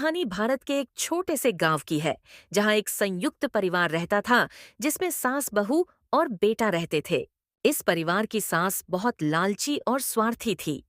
कहानी भारत के एक छोटे से गांव की है, जहां एक संयुक्त परिवार रहता था, जिसमें सास बहू और बेटा रहते थे। इस परिवार की सास बहुत लालची और स्वार्थी थी।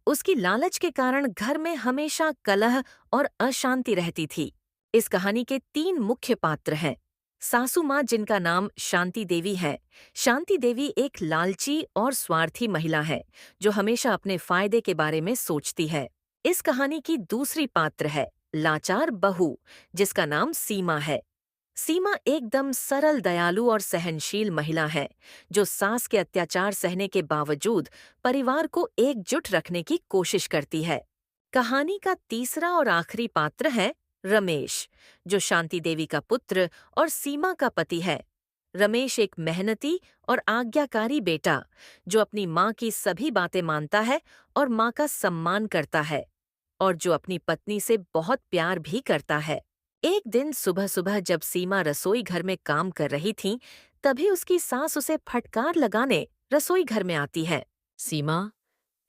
उसकी लालच के कारण घर में हमेशा कलह और अशांति रहती थी। इस कहानी के 3 मुख्य पात्र हैं। सासू माँ, जिनका नाम शांति देवी है। शांति देवी एक लालची और स्वार्थी महिला है, जो हमेशा अपने फायदे के बारे में सोचती है। इस कहानी की दूसरी पात्र है लाचार बहू, जिसका नाम सीमा है। सीमा एकदम सरल, दयालु और सहनशील महिला है, जो सास के अत्याचार सहने के बावजूद परिवार को एकजुट रखने की कोशिश करती है। कहानी का तीसरा और आखिरी पात्र है रमेश, जो शांति देवी का पुत्र और सीमा का पति है। रमेश एक मेहनती और आज्ञाकारी बेटा, जो अपनी माँ की सभी बातें मानता है और माँ का सम्मान करता है, और जो अपनी पत्नी से बहुत प्यार भी करता है। एक दिन सुबह सुबह जब सीमा रसोई घर में काम कर रही थी, तभी उसकी सास उसे फटकार लगाने रसोई घर में आती है। सीमा,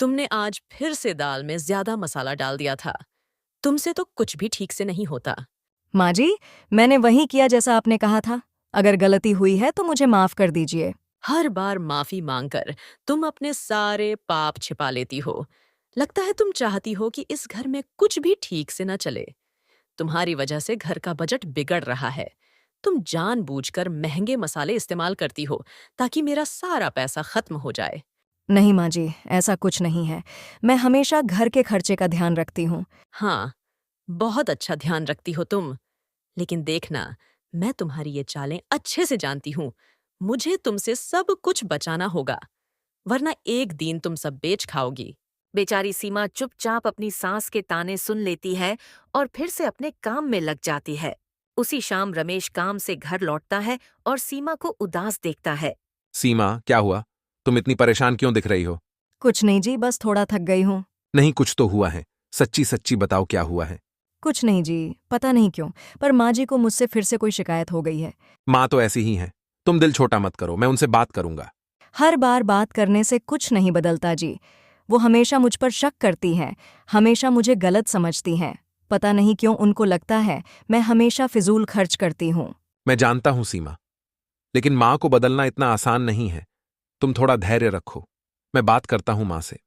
तुमने आज फिर से दाल में ज्यादा मसाला डाल दिया था। तुमसे तो कुछ भी ठीक से नहीं होता। माँ जी, मैंने वही किया जैसा आपने कहा था। अगर गलती हुई है तो मुझे माफ कर दीजिए। हर बार माफी मांगकर तुम अपने सारे पाप छिपा लेती हो। लगता है तुम चाहती हो कि इस घर में कुछ भी ठीक से न चले। तुम्हारी वजह से घर का बजट बिगड़ रहा है। तुम जानबूझकर महंगे मसाले इस्तेमाल करती हो ताकि मेरा सारा पैसा खत्म हो जाए। नहीं माँ जी, ऐसा कुछ नहीं है। मैं हमेशा घर के खर्चे का ध्यान रखती हूँ। हाँ, बहुत अच्छा ध्यान रखती हो तुम। लेकिन देखना, मैं तुम्हारी ये चालें अच्छे से जानती हूँ। मुझे तुमसे सब कुछ बचाना होगा, वरना एक दिन तुम सब बेच खाओगी। बेचारी सीमा चुपचाप अपनी सास के ताने सुन लेती है और फिर से अपने काम में लग जाती है। उसी शाम रमेश काम से घर लौटता है और सीमा को उदास देखता है। सीमा, क्या हुआ? तुम इतनी परेशान क्यों दिख रही हो? कुछ नहीं जी, बस थोड़ा थक गई हूँ। नहीं, कुछ तो हुआ है। सच्ची सच्ची बताओ, क्या हुआ है? कुछ नहीं जी, पता नहीं क्यों, पर माँ जी को मुझसे फिर से कोई शिकायत हो गई है। माँ तो ऐसी ही हैं। तुम दिल छोटा मत करो, मैं उनसे बात करूंगा। हर बार बात करने से कुछ नहीं बदलता जी। वो हमेशा मुझ पर शक करती हैं, हमेशा मुझे गलत समझती हैं। पता नहीं क्यों उनको लगता है मैं हमेशा फिजूल खर्च करती हूँ। मैं जानता हूं सीमा, लेकिन माँ को बदलना इतना आसान नहीं है। तुम थोड़ा धैर्य रखो, मैं बात करता हूं माँ से।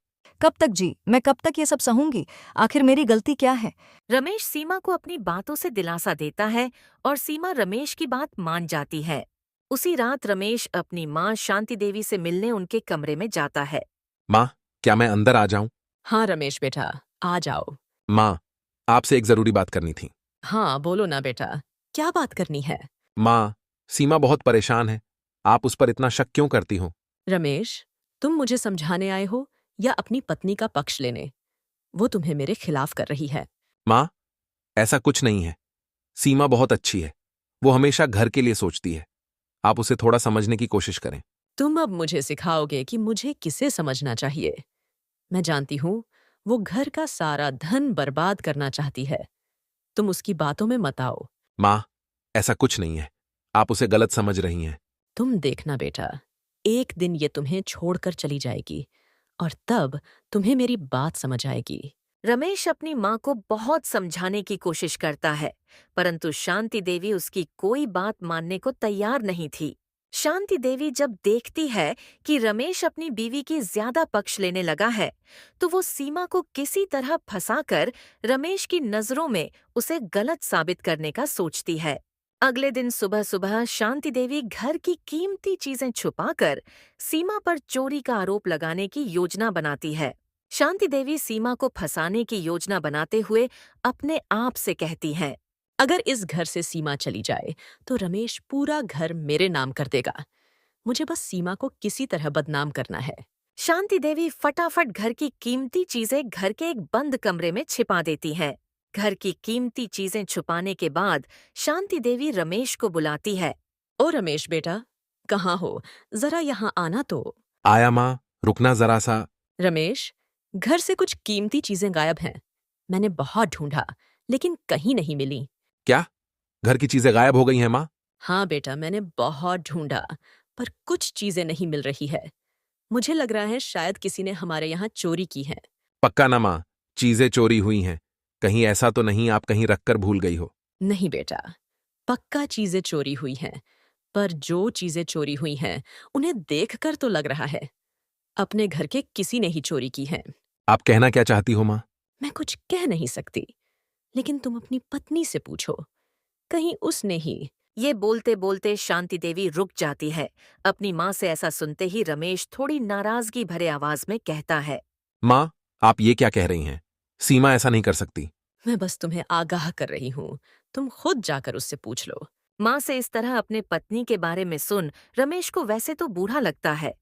कब तक जी? मैं कब तक ये सब सहूंगी? आखिर मेरी गलती क्या है? रमेश सीमा को अपनी बातों से दिलासा देता है और सीमा रमेश की बात मान जाती है। उसी रात रमेश अपनी माँ शांति देवी से मिलने उनके कमरे में जाता है। माँ, क्या मैं अंदर आ जाऊं? हाँ रमेश बेटा, आ जाओ। माँ, आपसे एक जरूरी बात करनी थी। हाँ बोलो ना बेटा, क्या बात करनी है? माँ, सीमा बहुत परेशान है। आप उस पर इतना शक क्यों करती हो? रमेश, तुम मुझे समझाने आए हो या अपनी पत्नी का पक्ष लेने? वो तुम्हें मेरे खिलाफ कर रही है। माँ, ऐसा कुछ नहीं है। सीमा बहुत अच्छी है। वो हमेशा घर के लिए सोचती है। आप उसे थोड़ा समझने की कोशिश करें। तुम अब मुझे सिखाओगे कि मुझे किसे समझना चाहिए। मैं जानती हूँ, वो घर का सारा धन बर्बाद करना चाहती है। तुम उसकी बातों में मत आओ। माँ, ऐसा कुछ नहीं है। आप उसे गलत समझ रही हैं। तुम देखना बेटा, एक दिन ये तुम्हें छोड़कर चली जाएगी और तब तुम्हें मेरी बात समझ आएगी। रमेश अपनी माँ को बहुत समझाने की कोशिश करता है, परंतु शांति देवी उसकी कोई बात मानने को तैयार नहीं थी। शांति देवी जब देखती है कि रमेश अपनी बीवी की ज्यादा पक्ष लेने लगा है, तो वो सीमा को किसी तरह फंसाकर रमेश की नजरों में उसे गलत साबित करने का सोचती है। अगले दिन सुबह सुबह शांति देवी घर की कीमती चीजें छुपाकर सीमा पर चोरी का आरोप लगाने की योजना बनाती है। शांति देवी सीमा को फंसाने की योजना बनाते हुए अपने आप से कहती हैं, अगर इस घर से सीमा चली जाए तो रमेश पूरा घर मेरे नाम कर देगा। मुझे बस सीमा को किसी तरह बदनाम करना है। शांति देवी फटाफट घर की कीमती चीजें घर के एक बंद कमरे में छिपा देती हैं। घर की कीमती चीजें छुपाने के बाद शांति देवी रमेश को बुलाती है। ओ रमेश बेटा, कहाँ हो? जरा यहाँ आना तो। आया माँ, रुकना जरा सा। रमेश, घर से कुछ कीमती चीजें गायब हैं। मैंने बहुत ढूंढा, लेकिन कहीं नहीं मिली। क्या? घर की चीजें गायब हो गई हैं माँ? हाँ बेटा, मैंने बहुत ढूंढा, पर कुछ चीजें नहीं मिल रही है। मुझे लग रहा है शायद किसी ने हमारे यहाँ चोरी की है। पक्का ना माँ, चीजें चोरी हुई हैं। कहीं ऐसा तो नहीं आप कहीं रखकर भूल गई हो? नहीं बेटा, पक्का चीजें चोरी हुई हैं, पर जो चीजें चोरी हुई हैं उन्हें देखकर तो लग रहा है अपने घर के किसी ने ही चोरी की हैं। आप कहना क्या चाहती हो माँ? मैं कुछ कह नहीं सकती, लेकिन तुम अपनी पत्नी से पूछो, कहीं उसने ही। ये बोलते बोलते शांति देवी रुक जाती है। अपनी माँ से ऐसा सुनते ही रमेश थोड़ी नाराजगी भरे आवाज में कहता है। माँ, आप ये क्या कह रही हैं? सीमा ऐसा नहीं कर सकती। मैं बस तुम्हें आगाह कर रही हूँ, तुम खुद जाकर उससे पूछ लो। माँ से इस तरह अपने पत्नी के बारे में सुन रमेश को वैसे तो बुरा लगता है,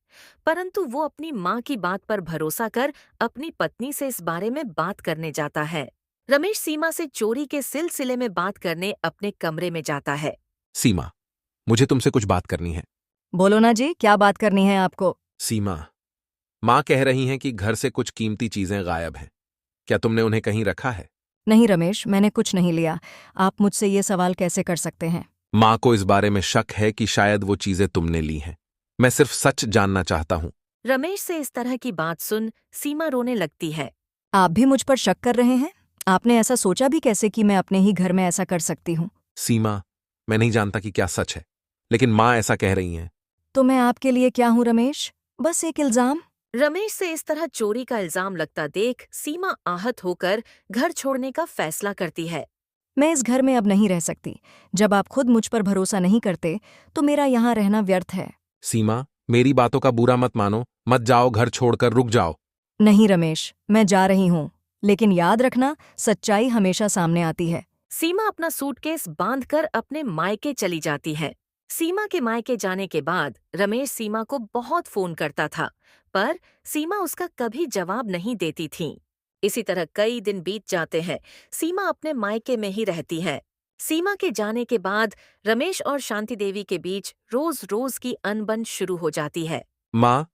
परंतु वो अपनी माँ की बात पर भरोसा कर अपनी पत्नी से इस बारे में बात करने जाता है। रमेश सीमा से चोरी के सिलसिले में बात करने अपने कमरे में जाता है। सीमा, मुझे तुमसे कुछ बात करनी है। बोलो ना जी, क्या बात करनी है आपको? सीमा, माँ कह रही हैं कि घर से कुछ कीमती चीजें गायब हैं। क्या तुमने उन्हें कहीं रखा है? नहीं रमेश, मैंने कुछ नहीं लिया। आप मुझसे ये सवाल कैसे कर सकते हैं? माँ को इस बारे में शक है कि शायद वो चीजें तुमने ली हैं। मैं सिर्फ सच जानना चाहता हूँ। रमेश से इस तरह की बात सुन सीमा रोने लगती है। आप भी मुझ पर शक कर रहे हैं? आपने ऐसा सोचा भी कैसे कि मैं अपने ही घर में ऐसा कर सकती हूँ? सीमा, मैं नहीं जानता कि क्या सच है, लेकिन माँ ऐसा कह रही हैं। तो मैं आपके लिए क्या हूँ रमेश? बस एक इल्जाम? रमेश से इस तरह चोरी का इल्जाम लगता देख सीमा आहत होकर घर छोड़ने का फैसला करती है। मैं इस घर में अब नहीं रह सकती। जब आप खुद मुझ पर भरोसा नहीं करते तो मेरा यहाँ रहना व्यर्थ है। सीमा, मेरी बातों का बुरा मत मानो, मत जाओ, घर छोड़कर रुक जाओ। नहीं रमेश, मैं जा रही हूँ, लेकिन याद रखना, सच्चाई हमेशा सामने आती है। सीमा अपना सूटकेस बांधकर अपने मायके चली जाती है। सीमा के मायके जाने के बाद रमेश सीमा को बहुत फोन करता था, पर सीमा उसका कभी जवाब नहीं देती थी। इसी तरह कई दिन बीत जाते हैं। सीमा अपने मायके में ही रहती है। सीमा के जाने के बाद रमेश और शांति देवी के बीच रोज रोज की अनबन शुरू हो जाती है। माँ,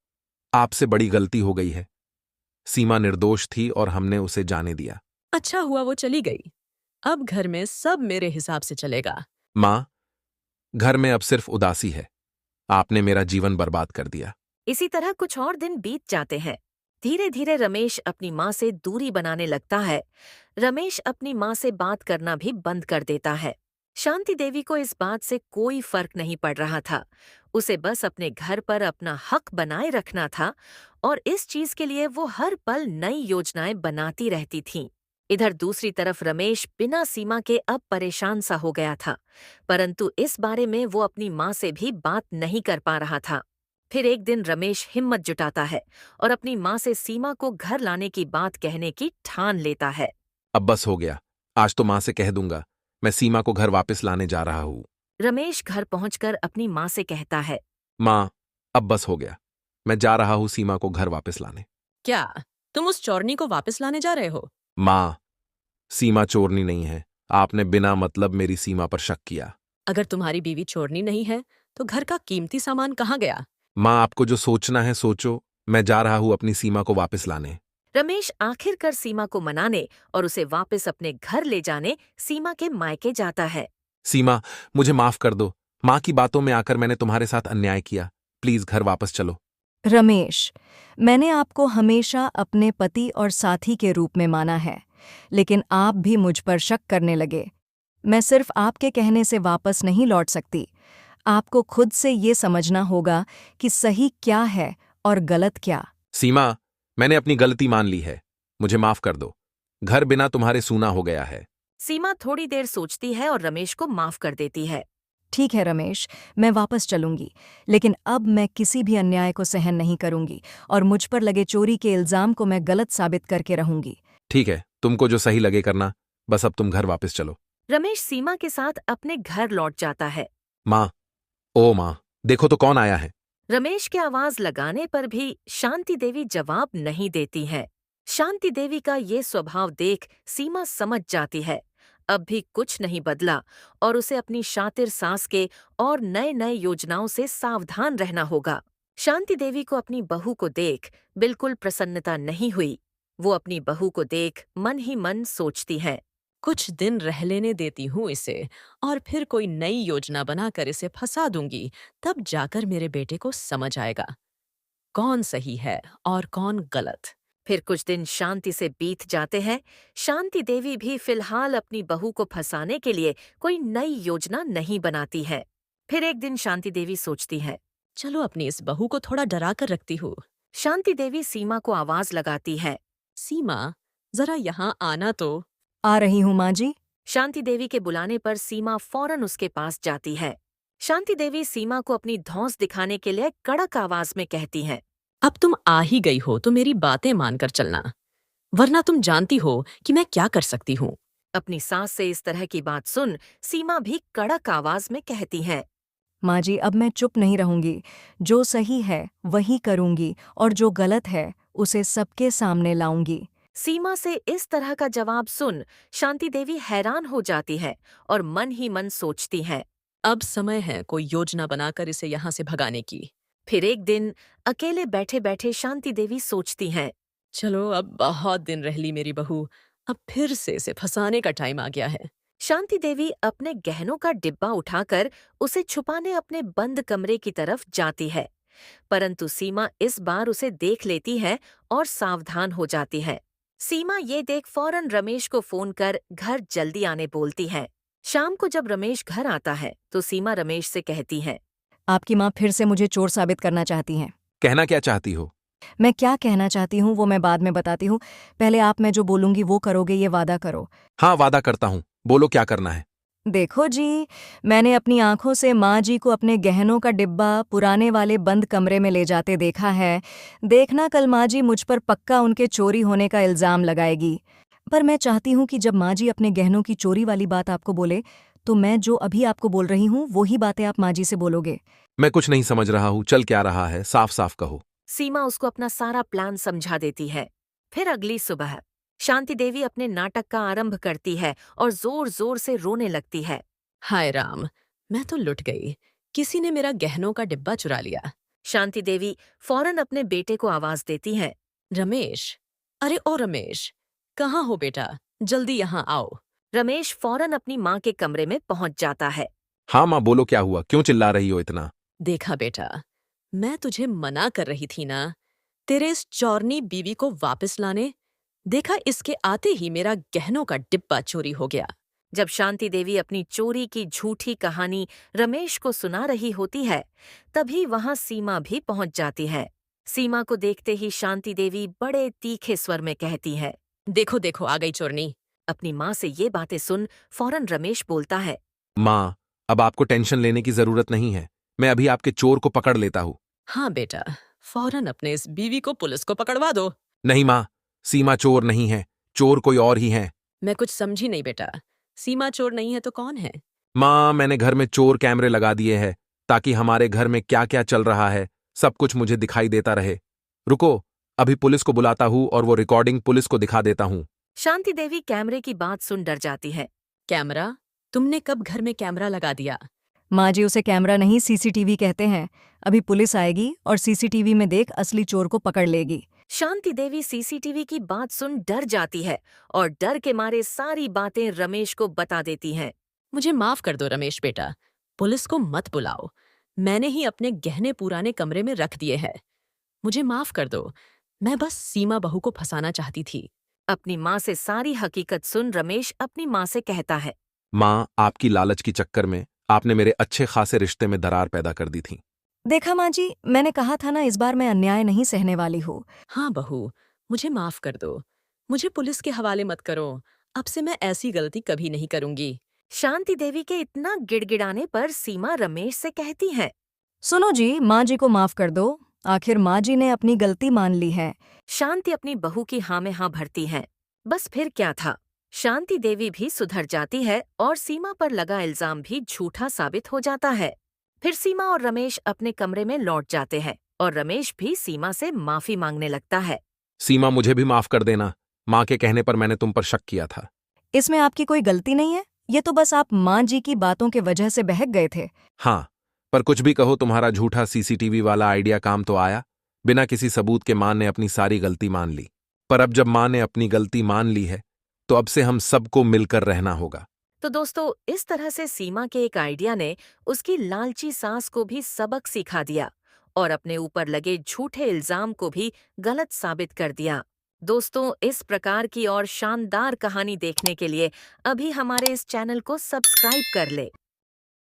आपसे बड़ी गलती हो गई है। सीमा निर्दोष थी और हमने उसे जाने दिया। अच्छा हुआ वो चली गई, अब घर में सब मेरे हिसाब से चलेगा। माँ, घर में अब सिर्फ उदासी है। आपने मेरा जीवन बर्बाद कर दिया। इसी तरह कुछ और दिन बीत जाते हैं। धीरे धीरे रमेश अपनी माँ से दूरी बनाने लगता है। रमेश अपनी माँ से बात करना भी बंद कर देता है। शांति देवी को इस बात से कोई फर्क नहीं पड़ रहा था। उसे बस अपने घर पर अपना हक बनाए रखना था और इस चीज के लिए वो हर पल नई योजनाएं बनाती रहती थीं। इधर दूसरी तरफ रमेश बिना सीमा के अब परेशान सा हो गया था, परंतु इस बारे में वो अपनी माँ से भी बात नहीं कर पा रहा था। फिर एक दिन रमेश हिम्मत जुटाता है और अपनी माँ से सीमा को घर लाने की बात कहने की ठान लेता है। अब बस हो गया, आज तो माँ से कह दूंगा मैं सीमा को घर वापस लाने जा रहा हूँ। रमेश घर पहुंचकर अपनी माँ से कहता है। माँ, अब बस हो गया, मैं जा रहा हूँ सीमा को घर वापस लाने। क्या तुम उस चोरनी को वापस लाने जा रहे हो? माँ, सीमा चोरनी नहीं है। आपने बिना मतलब मेरी सीमा पर शक किया। अगर तुम्हारी बीवी चोरनी नहीं है तो घर का कीमती सामान कहाँ गया? माँ, आपको जो सोचना है सोचो, मैं जा रहा हूँ अपनी सीमा को वापस लाने। रमेश आखिरकार सीमा को मनाने और उसे वापस अपने घर ले जाने सीमा के मायके जाता है। सीमा, मुझे माफ कर दो। माँ की बातों में आकर मैंने तुम्हारे साथ अन्याय किया। प्लीज घर वापस चलो। रमेश, मैंने आपको हमेशा अपने पति और साथी के रूप में माना है, लेकिन आप भी मुझ पर शक करने लगे। मैं सिर्फ आपके कहने से वापस नहीं लौट सकती। आपको खुद से ये समझना होगा कि सही क्या है और गलत क्या। सीमा, मैंने अपनी गलती मान ली है, मुझे माफ कर दो। घर बिना तुम्हारे सूना हो गया है। सीमा थोड़ी देर सोचती है और रमेश को माफ कर देती है। ठीक है रमेश, मैं वापस चलूंगी, लेकिन अब मैं किसी भी अन्याय को सहन नहीं करूंगी और मुझ पर लगे चोरी के इल्जाम को मैं गलत साबित करके रहूंगी। ठीक है, तुमको जो सही लगे करना, बस अब तुम घर वापस चलो। रमेश सीमा के साथ अपने घर लौट जाता है। माँ, ओ माँ, देखो तो कौन आया है। रमेश के आवाज लगाने पर भी शांति देवी जवाब नहीं देती है। शांति देवी का ये स्वभाव देख सीमा समझ जाती है अब भी कुछ नहीं बदला और उसे अपनी शातिर सास के और नए नए योजनाओं से सावधान रहना होगा। शांति देवी को अपनी बहू को देख बिल्कुल प्रसन्नता नहीं हुई। वो अपनी बहू को देख मन ही मन सोचती है। कुछ दिन रह लेने देती हूँ इसे और फिर कोई नई योजना बनाकर इसे फंसा दूंगी, तब जाकर मेरे बेटे को समझ आएगा कौन सही है और कौन गलत। फिर कुछ दिन शांति से बीत जाते हैं। शांति देवी भी फिलहाल अपनी बहू को फंसाने के लिए कोई नई योजना नहीं बनाती है। फिर एक दिन शांति देवी सोचती है। चलो अपनी इस बहू को थोड़ा डरा कर रखती हूँ। शांति देवी सीमा को आवाज लगाती है। सीमा, जरा यहाँ आना तो। आ रही हूँ माँ जी। शांति देवी के बुलाने पर सीमा फौरन उसके पास जाती है। शांति देवी सीमा को अपनी धौंस दिखाने के लिए कड़क आवाज में कहती है। अब तुम आ ही गई हो तो मेरी बातें मानकर चलना, वरना तुम जानती हो कि मैं क्या कर सकती हूँ। अपनी सास से इस तरह की बात सुन सीमा भी कड़क आवाज में कहती है। माँ जी, अब मैं चुप नहीं रहूंगी। जो सही है वही करूंगी और जो गलत है उसे सबके सामने लाऊंगी। सीमा से इस तरह का जवाब सुन शांति देवी हैरान हो जाती है और मन ही मन सोचती है। अब समय है कोई योजना बनाकर इसे यहाँ से भगाने की। फिर एक दिन अकेले बैठे बैठे शांति देवी सोचती हैं। चलो, अब बहुत दिन रह ली मेरी बहू, अब फिर से इसे फंसाने का टाइम आ गया है। शांति देवी अपने गहनों का डिब्बा उठाकर उसे छुपाने अपने बंद कमरे की तरफ जाती है, परंतु सीमा इस बार उसे देख लेती है और सावधान हो जाती है। सीमा ये देख फौरन रमेश को फोन कर घर जल्दी आने बोलती है। शाम को जब रमेश घर आता है तो सीमा रमेश से कहती है। आपकी माँ फिर से मुझे चोर साबित करना चाहती हैं। कहना क्या चाहती हो? मैं क्या कहना चाहती हूँ वो मैं बाद में बताती हूँ। पहले आप मैं जो बोलूंगी वो करोगे, ये वादा करो। हाँ, वादा करता हूँ। बोलो क्या करना है। देखो जी, मैंने अपनी आंखों से माँ जी को अपने गहनों का डिब्बा पुराने वाले बंद कमरे में ले जाते देखा है। देखना कल माँ जी मुझ पर पक्का उनके चोरी होने का इल्जाम लगाएगी। पर मैं चाहती हूँ कि जब माँ जी अपने गहनों की चोरी वाली बात आपको बोले तो मैं जो अभी आपको बोल रही हूँ वही बातें आप माँ जी से बोलोगे। मैं कुछ नहीं समझ रहा हूँ, चल क्या रहा है, साफ साफ कहो। सीमा उसको अपना सारा प्लान समझा देती है। फिर अगली सुबह शांति देवी अपने नाटक का आरंभ करती है और जोर जोर से रोने लगती है। हाय राम, मैं तो लुट गई। किसी ने मेरा गहनों का डिब्बा चुरा लिया। शांति देवी फौरन अपने बेटे को आवाज देती है। रमेश, अरे ओ रमेश, कहाँ हो बेटा? जल्दी यहाँ आओ। रमेश फौरन अपनी माँ के कमरे में पहुंच जाता है। हाँ माँ, बोलो क्या हुआ, क्यों चिल्ला रही हो इतना? देखा बेटा, मैं तुझे मना कर रही थी ना, तेरे इस चौरनी बीवी को वापस लाने। देखा, इसके आते ही मेरा गहनों का डिब्बा चोरी हो गया। जब शांति देवी अपनी चोरी की झूठी कहानी रमेश को सुना रही होती है तभी वहां सीमा भी पहुंच जाती है। सीमा को देखते ही शांति देवी बड़े तीखे स्वर में कहती है। देखो देखो, आ गई चोरनी। अपनी माँ से ये बातें सुन फौरन रमेश बोलता है। माँ, अब आपको टेंशन लेने की जरूरत नहीं है, मैं अभी आपके चोर को पकड़ लेता हूँ। हाँ बेटा, फौरन अपने इस बीवी को पुलिस को पकड़वा दो। नहीं माँ, सीमा चोर नहीं है, चोर कोई और ही है। मैं कुछ समझी नहीं बेटा, सीमा चोर नहीं है तो कौन है? माँ, मैंने घर में चोर कैमरे लगा दिए हैं ताकि हमारे घर में क्या क्या चल रहा है सब कुछ मुझे दिखाई देता रहे। रुको, अभी पुलिस को बुलाता हूँ और वो रिकॉर्डिंग पुलिस को दिखा देता हूँ। शांति देवी कैमरे की बात सुन डर जाती है। कैमरा? तुमने कब घर में कैमरा लगा दिया? माँ जी, उसे कैमरा नहीं सीसीटीवी कहते हैं। अभी पुलिस आएगी और सीसीटीवी में देख असली चोर को पकड़ लेगी। शांति देवी सीसीटीवी की बात सुन डर जाती है और डर के मारे सारी बातें रमेश को बता देती हैं। मुझे माफ कर दो रमेश बेटा, पुलिस को मत बुलाओ। मैंने ही अपने गहने पुराने कमरे में रख दिए हैं। मुझे माफ कर दो, मैं बस सीमा बहू को फंसाना चाहती थी। अपनी माँ से सारी हकीकत सुन रमेश अपनी माँ से कहता है। माँ, आपकी लालच की चक्कर में आपने मेरे अच्छे खासे रिश्ते में दरार पैदा कर दी थी। देखा माँ जी, मैंने कहा था ना इस बार मैं अन्याय नहीं सहने वाली हूँ। हाँ बहू, मुझे माफ कर दो। मुझे पुलिस के हवाले मत करो। अब से मैं ऐसी गलती कभी नहीं करूंगी। शांति देवी के इतना गिड़गिड़ाने पर सीमा रमेश से कहती है। सुनो जी, माँ जी को माफ कर दो। आखिर माँ जी ने अपनी गलती मान ली है। शांति अपनी बहू की हाँ में हाँ भरती है। बस फिर क्या था, शांति देवी भी सुधर जाती है और सीमा पर लगा इल्जाम भी झूठा साबित हो जाता है। फिर सीमा और रमेश अपने कमरे में लौट जाते हैं और रमेश भी सीमा से माफी मांगने लगता है। सीमा, मुझे भी माफ कर देना। माँ के कहने पर मैंने तुम पर शक किया था। इसमें आपकी कोई गलती नहीं है, ये तो बस आप माँ जी की बातों के वजह से बहक गए थे। हाँ, पर कुछ भी कहो, तुम्हारा झूठा सीसीटीवी वाला आइडिया काम तो आया। बिना किसी सबूत के माँ ने अपनी सारी गलती मान ली। पर अब जब माँ ने अपनी गलती मान ली है तो अब से हम सबको मिलकर रहना होगा। तो दोस्तों, इस तरह से सीमा के एक आइडिया ने उसकी लालची सास को भी सबक सिखा दिया और अपने ऊपर लगे झूठे इल्जाम को भी गलत साबित कर दिया। दोस्तों, इस प्रकार की और शानदार कहानी देखने के लिए अभी हमारे इस चैनल को सब्सक्राइब कर ले।